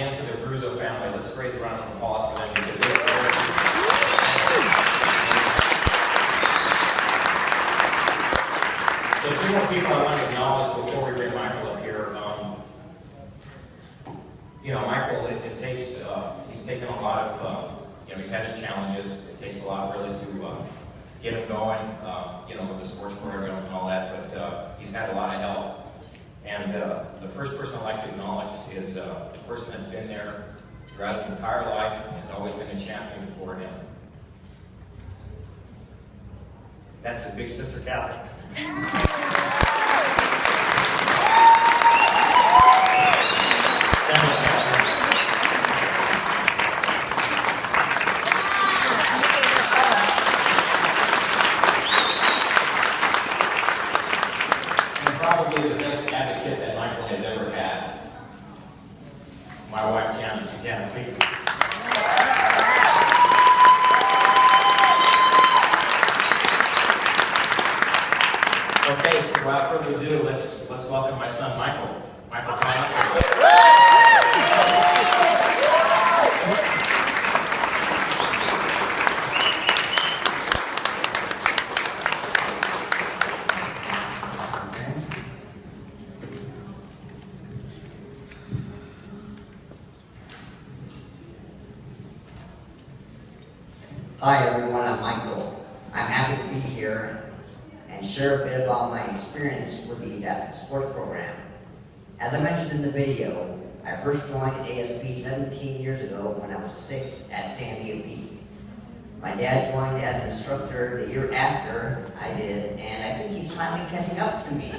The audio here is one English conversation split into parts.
again to the Abruzzo family. Let's raise a round of applause for them because they're So two more people I want to acknowledge before we bring Michael up here. You know, Michael, it takes, he's taken a lot of, you know, he's had his challenges. It takes a lot really to get him going, you know, with the sports programs and all that, but he's had a lot of help. And the first person I'd like to acknowledge is the person that's been there throughout his entire life and has always been a champion for him. That's his big sister, Catherine. Probably the best advocate that Michael has ever had. My wife, Janice. Janet, please. Okay, so without further ado, let's welcome my son, Michael. Michael, come on up here. Hi everyone, I'm Michael. I'm happy to be here and share a bit about my experience with the Adaptive Sports Program. As I mentioned in the video, I first joined ASP 17 years ago when I was 6 at Sandia Peak. My dad joined as instructor the year after I did, and I think he's finally catching up to me.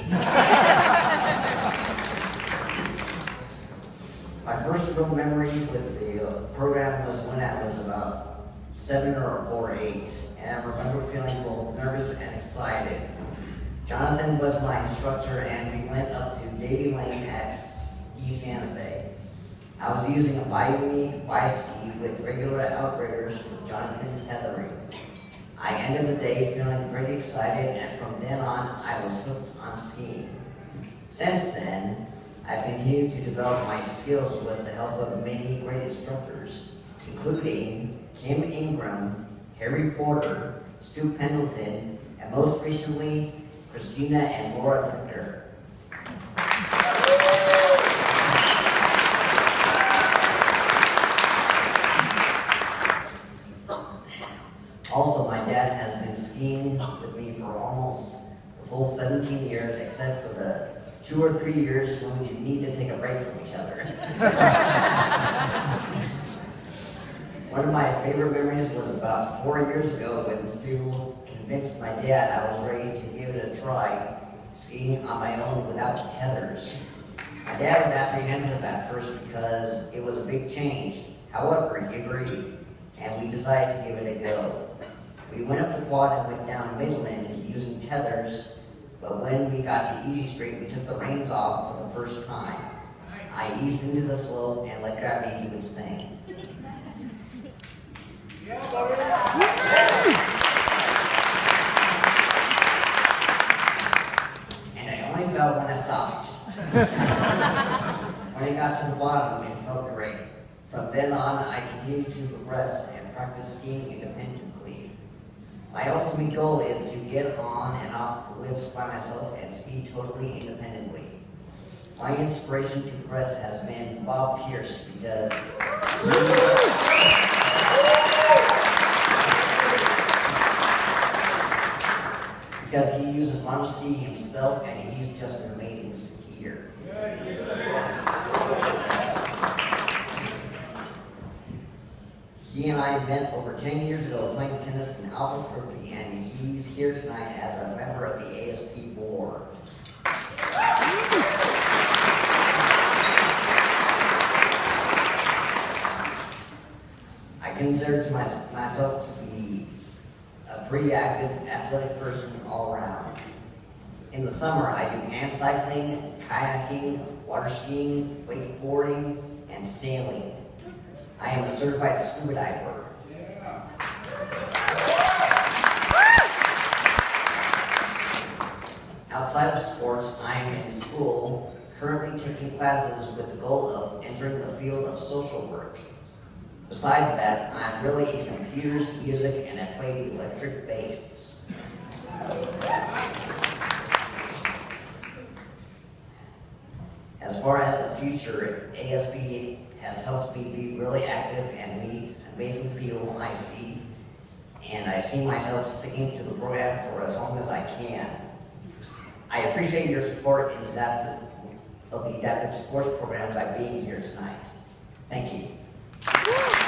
My first real memory with the program was when I was about 7 or 8, and I remember feeling both nervous and excited. Jonathan was my instructor, and we went up to Davy Lane at East Santa Fe. I was using a Bayou Y-ski with regular outriggers with Jonathan tethering. I ended the day feeling pretty excited, and from then on, I was hooked on skiing. Since then, I've continued to develop my skills with the help of many great instructors, including Kim Ingram, Harry Porter, Stu Pendleton, and most recently, Christina and Laura Tucker. Also, my dad has been skiing with me for almost the full 17 years, except for the 2 or 3 years when we need to take a break from each other. One of my favorite memories was about 4 years ago when Stu convinced my dad I was ready to give it a try, skiing on my own without tethers. My dad was apprehensive at first because it was a big change. However, he agreed, and we decided to give it a go. We went up the quad and went down Midland using tethers, but when we got to Easy Street, we took the reins off for the first time. I eased into the slope and let gravity do its thing. And I only fell when I stopped. When I got to the bottom, it felt great. From then on, I continued to progress and practice skiing independently. My ultimate goal is to get on and off the lifts by myself and ski totally independently. My inspiration to progress has been Bob Pierce because he uses monoski himself, and he's just an amazing skier. He and I met over 10 years ago playing tennis in Albuquerque, and he's here tonight as a member of the ASP board. I consider myself to be a pretty active, athletic person all around. In the summer, I do hand cycling, kayaking, water skiing, wakeboarding, and sailing. I am a certified scuba diver. Outside of sports, I am in school, currently taking classes with the goal of entering the field of social work. Besides that, I'm really into computers, music, and I play the electric bass. As far as the future, ASP has helped me be really active and meet amazing people I see, and I see myself sticking to the program for as long as I can. I appreciate your support in the adaptive sports program by being here tonight. Thank you.